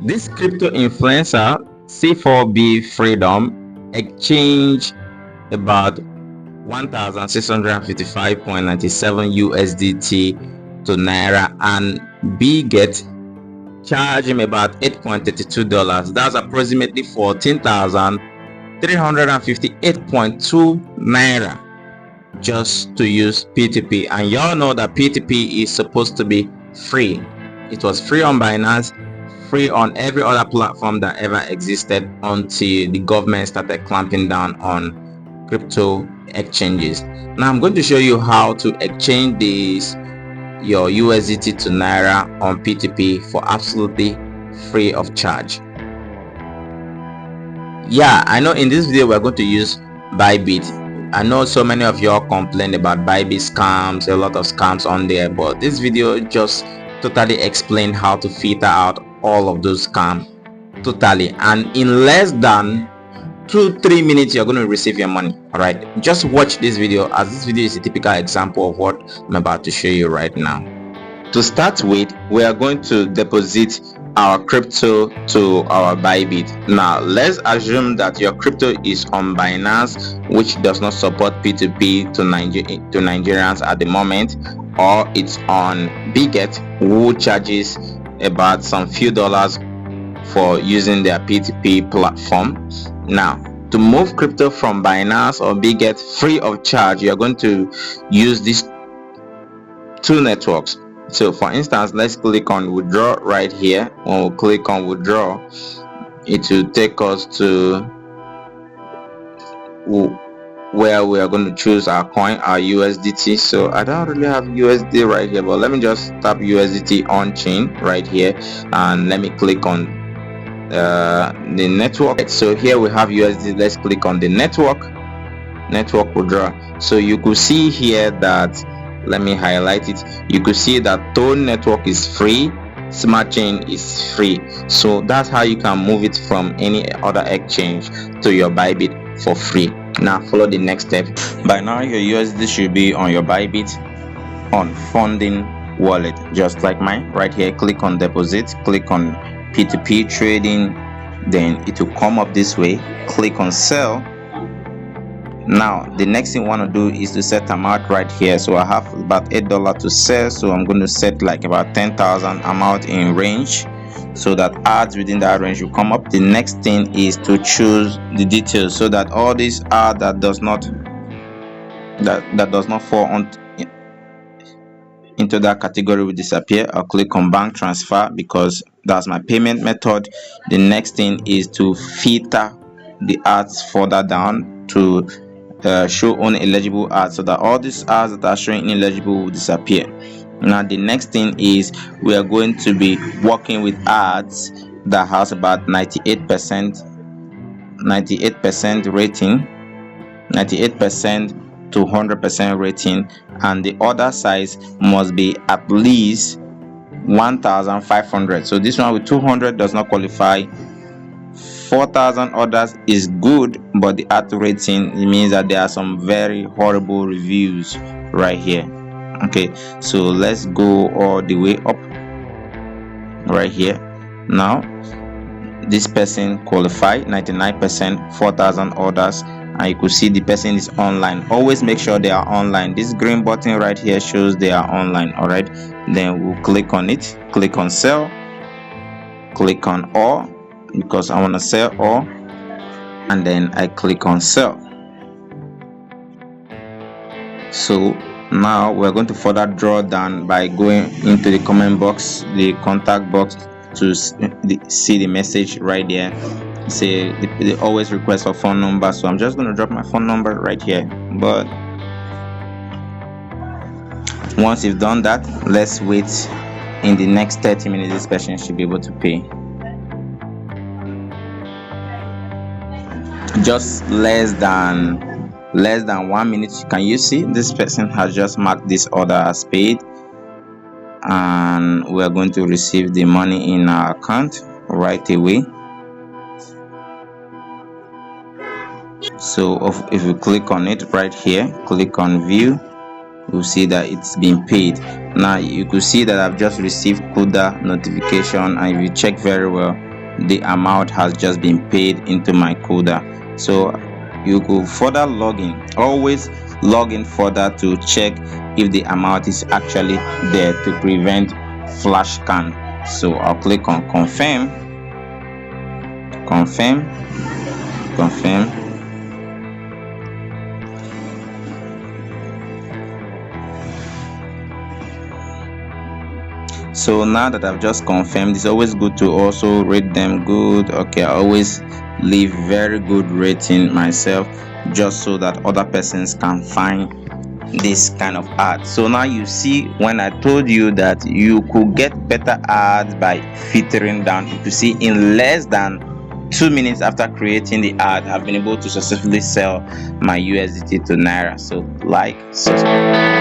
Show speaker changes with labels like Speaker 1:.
Speaker 1: This crypto influencer C4B Freedom exchanged about 1,655.97 USDT to Naira, and bybit charged him about $8.32. That's approximately 14,358.2 Naira just to use P2P. And y'all know that P2P is supposed to be free. It was free on Binance, free on every other platform that ever existed until the government started clamping down on crypto exchanges. Now I'm going to show you how to exchange your USDT to Naira on P2P for absolutely free of charge. Yeah, I know in this video we're going to use Bybit. I know so many of y'all complain about Bybit scams, a lot of scams on there, but this video just totally explain how to filter out all of those scams totally, and in less than 2-3 minutes you're going to receive your money. All right, just watch this video, as this video is a typical example of what I'm about to show you right now. To start with, we are going to deposit our crypto to our Bybit. Now let's assume that your crypto is on Binance, which does not support P2P to Nigerians at the moment, or it's on bybit, who charges about some few dollars for using their P2P platform. Now to move crypto from Binance or bybit free of charge, you're going to use these two networks. So for instance, let's click on withdraw right here. When we click on withdraw, it will take us to where we are going to choose our coin, our USDT. So I don't really have USD right here, but let me just tap USDT on chain right here, and let me click on the network. So here we have USD. Let's click on the network withdraw. So you could see here that, let me highlight it, you could see that Tone network is free, Smart Chain is free. So that's how you can move it from any other exchange to your Bybit for free. Now follow the next step. By now your USD should be on your Bybit on funding wallet, just like mine right here. Click on deposit, click on P2P trading, then it will come up this way. Click on sell. Now the next thing I want to do is to set amount right here. So I have about $8 to sell, so I'm going to set like about 10,000 amount in range, so that ads within that range will come up. The next thing is to choose the details, so that all these ads that does not fall on into that category will disappear. I'll click on bank transfer because that's my payment method. The next thing is to filter the ads further down to show only eligible ads, so that all these ads that are showing ineligible will disappear. Now the next thing is we are going to be working with ads that has about 98% rating, 98% to 100% rating, and the order size must be at least 1,500. So this one with 200 does not qualify. 4,000 orders is good, but the ad rating, it means that there are some very horrible reviews right here. Okay, so let's go all the way up right here. Now this person qualified 99%, 4,000 orders, and you could see the person is online. Always make sure they are online. This green button right here shows they are online. All right, then we'll click on it, click on sell, click on all because I want to sell all, and then I click on sell. So now we're going to further draw down by going into the comment box, the contact box, to see the message right there. Say they always request for phone number, so I'm just going to drop my phone number right here. But once you've done that, let's wait. In the next 30 minutes this person should be able to pay. Just less than 1 minute. Can you see this person has just marked this order as paid, and we are going to receive the money in our account right away. So if you click on it right here, click on view, you'll see that it's been paid. Now you could see that I've just received CUDA notification, and if you check very well, the amount has just been paid into my Kuda. So you could further log in, always log in further to check if the amount is actually there to prevent flash scan. So I'll click on confirm. So now that I've just confirmed, it's always good to also rate them good. Okay, I always leave very good rating myself, just so that other persons can find this kind of ad. So now you see, when I told you that you could get better ads by filtering down, you see in less than 2 minutes after creating the ad, I've been able to successfully sell my USDT to Naira. So like, subscribe.